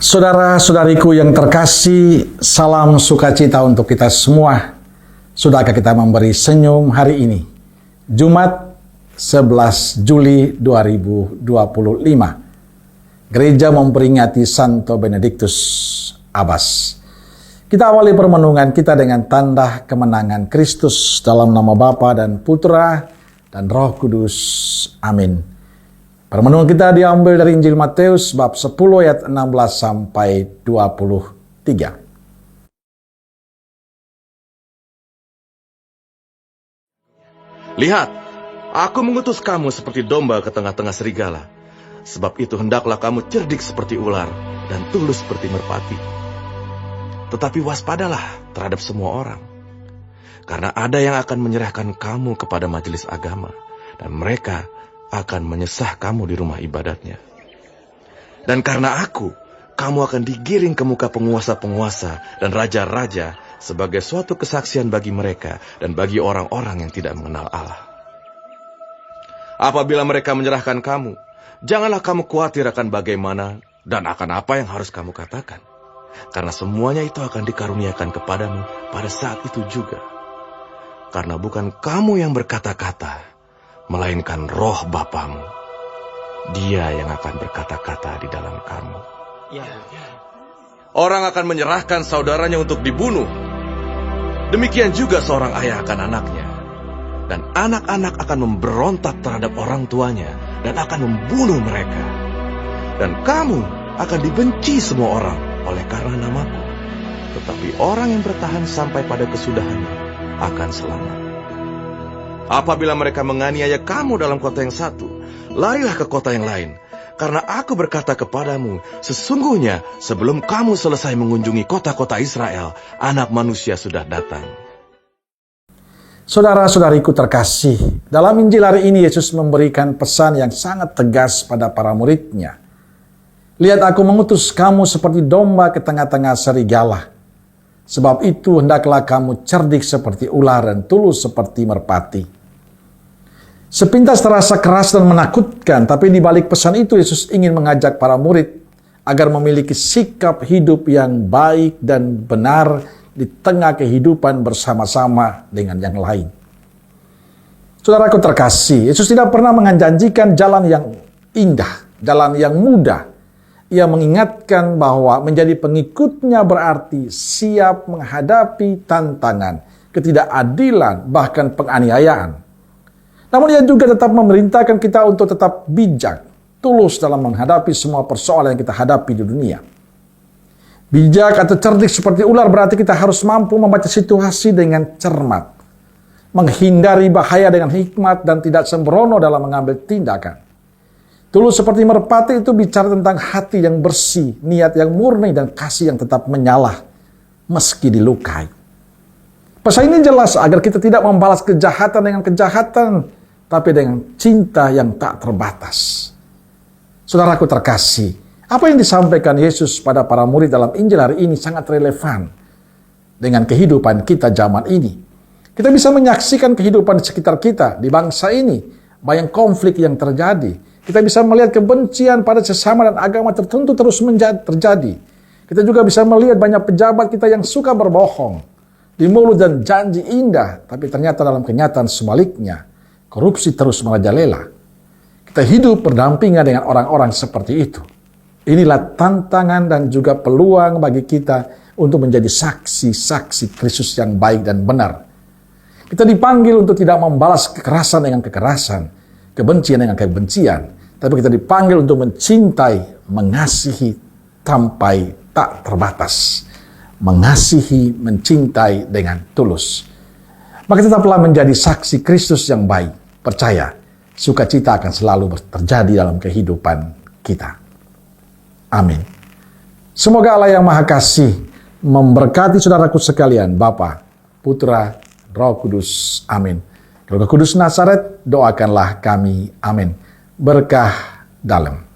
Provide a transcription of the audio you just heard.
Saudara-saudariku yang terkasih, salam sukacita untuk kita semua. Sudahkah kita memberi senyum hari ini? Jumat 11 Juli 2025. Gereja memperingati Santo Benedictus Abbas. Kita awali permenungan kita dengan tanda kemenangan Kristus dalam nama Bapa dan Putra dan Roh Kudus. Amin. Permenungan kita diambil dari Injil Matius bab 10 ayat 16 sampai 23. Lihat, aku mengutus kamu seperti domba ke tengah-tengah serigala. Sebab itu hendaklah kamu cerdik seperti ular dan tulus seperti merpati. Tetapi waspadalah terhadap semua orang. Karena ada yang akan menyerahkan kamu kepada majelis agama, dan mereka akan menyesah kamu di rumah ibadatnya. Dan karena aku, kamu akan digiring ke muka penguasa-penguasa dan raja-raja sebagai suatu kesaksian bagi mereka dan bagi orang-orang yang tidak mengenal Allah. Apabila mereka menyerahkan kamu, janganlah kamu khawatir akan bagaimana dan akan apa yang harus kamu katakan. Karena semuanya itu akan dikaruniakan kepadamu pada saat itu juga. Karena bukan kamu yang berkata-kata, melainkan Roh Bapamu. Dia yang akan berkata-kata di dalam kamu. Orang akan menyerahkan saudaranya untuk dibunuh. Demikian juga seorang ayah akan anaknya. Dan anak-anak akan memberontak terhadap orang tuanya dan akan membunuh mereka. Dan kamu akan dibenci semua orang oleh karena namaku. Tetapi orang yang bertahan sampai pada kesudahannya akan selamat. Apabila mereka menganiaya kamu dalam kota yang satu, larilah ke kota yang lain. Karena aku berkata kepadamu, sesungguhnya sebelum kamu selesai mengunjungi kota-kota Israel, Anak Manusia sudah datang. Saudara-saudariku terkasih, dalam Injil hari ini Yesus memberikan pesan yang sangat tegas pada para muridnya. Lihat, aku mengutus kamu seperti domba ke tengah-tengah serigala. Sebab itu hendaklah kamu cerdik seperti ular dan tulus seperti merpati. Sepintas terasa keras dan menakutkan, tapi di balik pesan itu Yesus ingin mengajak para murid agar memiliki sikap hidup yang baik dan benar di tengah kehidupan bersama-sama dengan yang lain. Saudaraku terkasih, Yesus tidak pernah menjanjikan jalan yang indah, jalan yang mudah. Ia mengingatkan bahwa menjadi pengikutnya berarti siap menghadapi tantangan, ketidakadilan, bahkan penganiayaan. Namun ia juga tetap memerintahkan kita untuk tetap bijak, tulus dalam menghadapi semua persoalan yang kita hadapi di dunia. Bijak atau cerdik seperti ular berarti kita harus mampu membaca situasi dengan cermat, menghindari bahaya dengan hikmat dan tidak sembrono dalam mengambil tindakan. Tulus seperti merpati itu bicara tentang hati yang bersih, niat yang murni, dan kasih yang tetap menyala meski dilukai. Pesan ini jelas agar kita tidak membalas kejahatan dengan kejahatan, tapi dengan cinta yang tak terbatas. Saudaraku terkasih, apa yang disampaikan Yesus pada para murid dalam Injil hari ini sangat relevan dengan kehidupan kita zaman ini. Kita bisa menyaksikan kehidupan di sekitar kita, di bangsa ini, banyak konflik yang terjadi. Kita bisa melihat kebencian pada sesama dan agama tertentu terus terjadi. Kita juga bisa melihat banyak pejabat kita yang suka berbohong, di mulut dan janji indah, tapi ternyata dalam kenyataan sebaliknya, korupsi terus merajalela. Kita hidup berdampingan dengan orang-orang seperti itu. Inilah tantangan dan juga peluang bagi kita untuk menjadi saksi-saksi Kristus yang baik dan benar. Kita dipanggil untuk tidak membalas kekerasan dengan kekerasan, kebencian dengan kebencian, tapi kita dipanggil untuk mencintai, mengasihi sampai tak terbatas. Mengasihi, mencintai dengan tulus. Maka tetaplah menjadi saksi Kristus yang baik. Percaya, sukacita akan selalu terjadi dalam kehidupan kita. Amin. Semoga Allah yang Maha Kasih memberkati saudaraku sekalian, Bapa, Putra, Roh Kudus. Amin. Roh Kudus Nazaret, doakanlah kami. Amin. Berkah dalam.